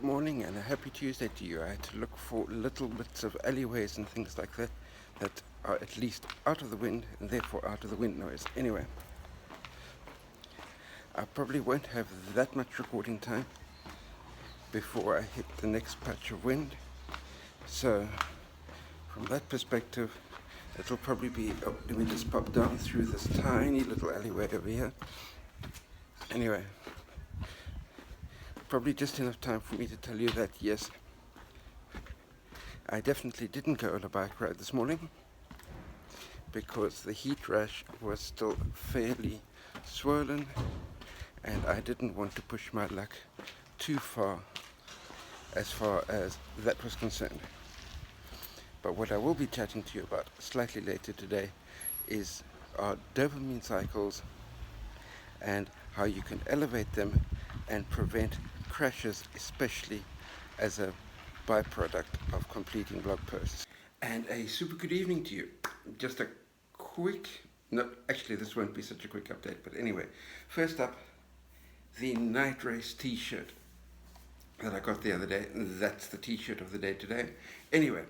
Good morning and a happy Tuesday to you. I had to look for little bits of alleyways and things like that that are at least out of the wind and therefore out of the wind noise. Anyway, I probably won't have that much recording time before I hit the next patch of wind. So from that perspective, it'll probably be, let me just pop down through this tiny little alleyway over here. Anyway, probably just enough time for me to tell you that yes, I definitely didn't go on a bike ride this morning because the heat rash was still fairly swollen and I didn't want to push my luck too far as that was concerned. But what I will be chatting to you about slightly later today is our dopamine cycles and how you can elevate them and prevent crashes, especially as a byproduct of completing blog posts. And a super good evening to you. Just a quick, actually this won't be such a quick update, but anyway, first up, the Night Race t-shirt that I got the other day. That's the t-shirt of the day today. Anyway,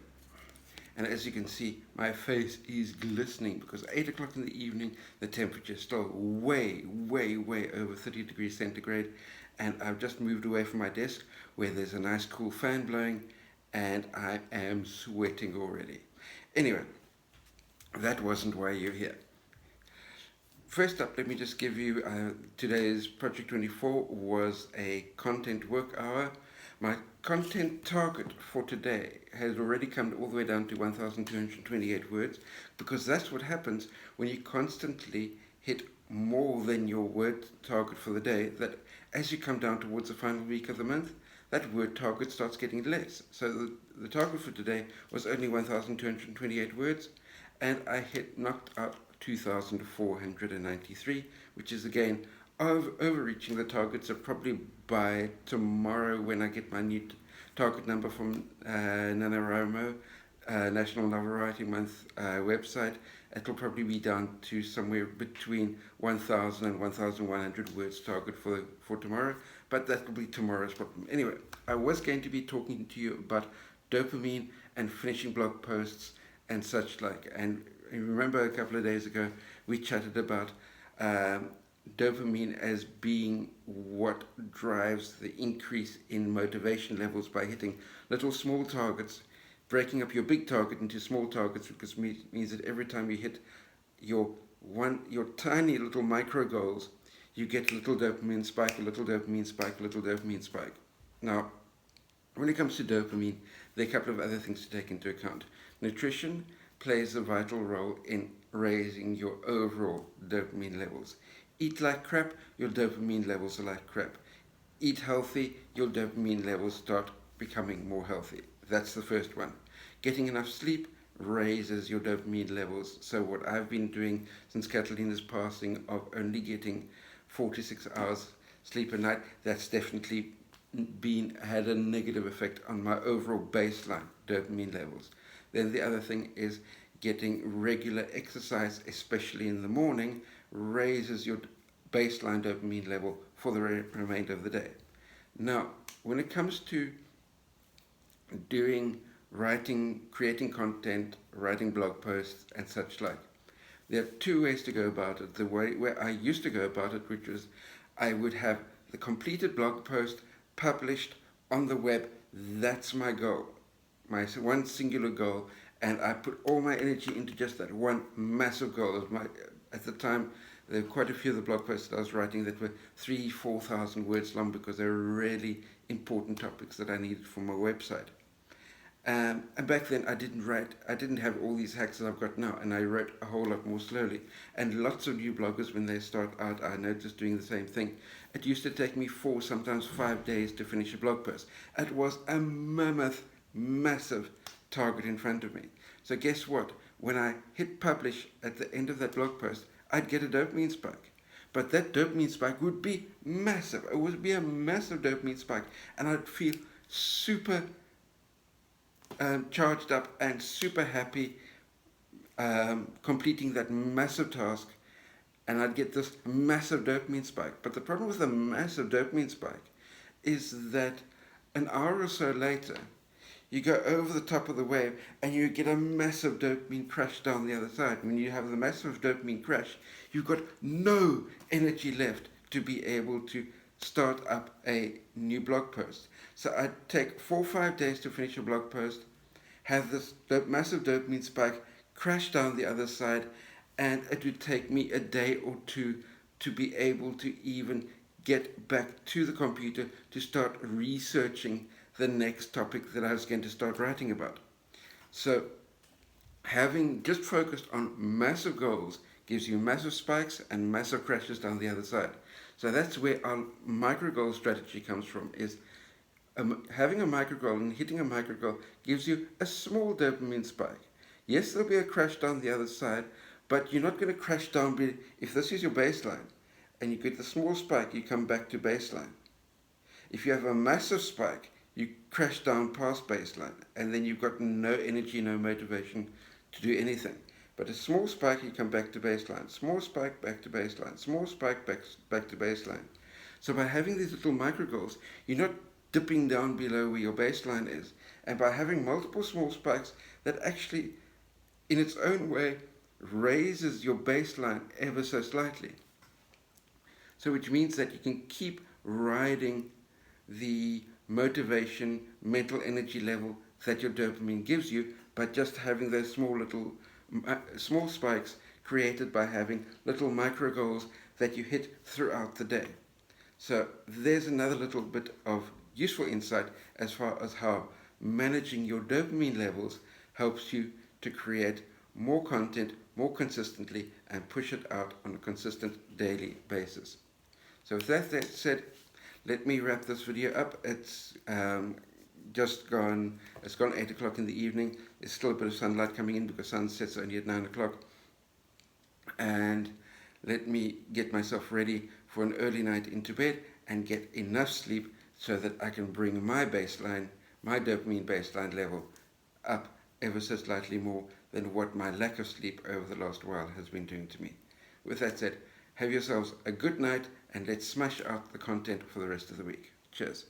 and as you can see, my face is glistening because 8 o'clock in the evening, the temperature is still way over 30 degrees centigrade. And I've just moved away from my desk where there's a nice cool fan blowing and I am sweating already. Anyway, that wasn't why you're here. First up, let me just give you, today's Project 24 was a content work hour. My content target for today has already come all the way down to 1,228 words because that's what happens when you constantly hit more than your word target for the day, that as you come down towards the final week of the month, that word target starts getting less. So the target for today was only 1,228 words and I knocked out 2,493, which is again overreaching the target. So probably by tomorrow when I get my new target number from NaNoWriMo, National Novel Writing Month website, it'll probably be down to somewhere between 1,000 and 1,100 words target for tomorrow, but that will be tomorrow's problem. Anyway, I was going to be talking to you about dopamine and finishing blog posts and such like, and remember a couple of days ago we chatted about dopamine as being what drives the increase in motivation levels by hitting little small targets, breaking up your big target into small targets, because means that every time you hit your tiny little micro goals, you get a little dopamine spike, a little dopamine spike, a little dopamine spike. Now, when it comes to dopamine, there are a couple of other things to take into account. Nutrition plays a vital role in raising your overall dopamine levels. Eat like crap, your dopamine levels are like crap. Eat healthy, your dopamine levels start becoming more healthy. That's the first one. Getting enough sleep raises your dopamine levels. So what I've been doing since Catalina's passing of only getting 4 to 6 hours sleep a night, that's definitely had a negative effect on my overall baseline dopamine levels. Then the other thing is getting regular exercise, especially in the morning, raises your baseline dopamine level for the remainder of the day. Now, when it comes to writing, creating content, writing blog posts and such like, there are two ways to go about it. The way where I used to go about it, which was I would have the completed blog post published on the web. That's my goal, my one singular goal, and I put all my energy into just that one massive goal. At the time, there were quite a few of the blog posts that I was writing that were 3,000-4,000 words long because they were really important topics that I needed for my website. And back then I didn't have all these hacks that I've got now, and I wrote a whole lot more slowly. And lots of new bloggers, when they start out, I noticed doing the same thing. It used to take me 4, sometimes 5 days to finish a blog post. It was a mammoth, massive target in front of me. So guess what? When I hit publish at the end of that blog post, I'd get a dopamine spike. But that dopamine spike would be massive. It would be a massive dopamine spike, and I'd feel super charged up and super happy completing that massive task, and I'd get this massive dopamine spike. But the problem with a massive dopamine spike is that an hour or so later, you go over the top of the wave and you get a massive dopamine crash down the other side. When you have the massive dopamine crash, you've got no energy left to be able to start up a new blog post. So I'd take 4 or 5 days to finish a blog post, have this massive dopamine spike, crash down the other side, and it would take me a day or two to be able to even get back to the computer to start researching the next topic that I was going to start writing about. So having just focused on massive goals gives you massive spikes and massive crashes down the other side. So that's where our micro goal strategy comes from, is having a micro goal and hitting a micro goal gives you a small dopamine spike. Yes, there'll be a crash down the other side, but you're not going to crash down. If this is your baseline and you get the small spike, you come back to baseline. If you have a massive spike, you crash down past baseline, and then you've got no energy, no motivation to do anything. But a small spike, you come back to baseline. Small spike, back to baseline. Small spike, back to baseline. So by having these little micro goals, you're not dipping down below where your baseline is. And by having multiple small spikes, that actually, in its own way, raises your baseline ever so slightly. So which means that you can keep riding the motivation, mental energy level that your dopamine gives you by just having those small spikes created by having little micro goals that you hit throughout the day. So there's another little bit of useful insight as far as how managing your dopamine levels helps you to create more content more consistently and push it out on a consistent daily basis. So with that said, let me wrap this video up. It's just gone 8 o'clock in the evening. There's still a bit of sunlight coming in because sunset's only at 9 o'clock. And let me get myself ready for an early night into bed and get enough sleep so that I can bring my baseline, my dopamine baseline level up ever so slightly more than what my lack of sleep over the last while has been doing to me. With that said, have yourselves a good night, and let's smash out the content for the rest of the week. Cheers.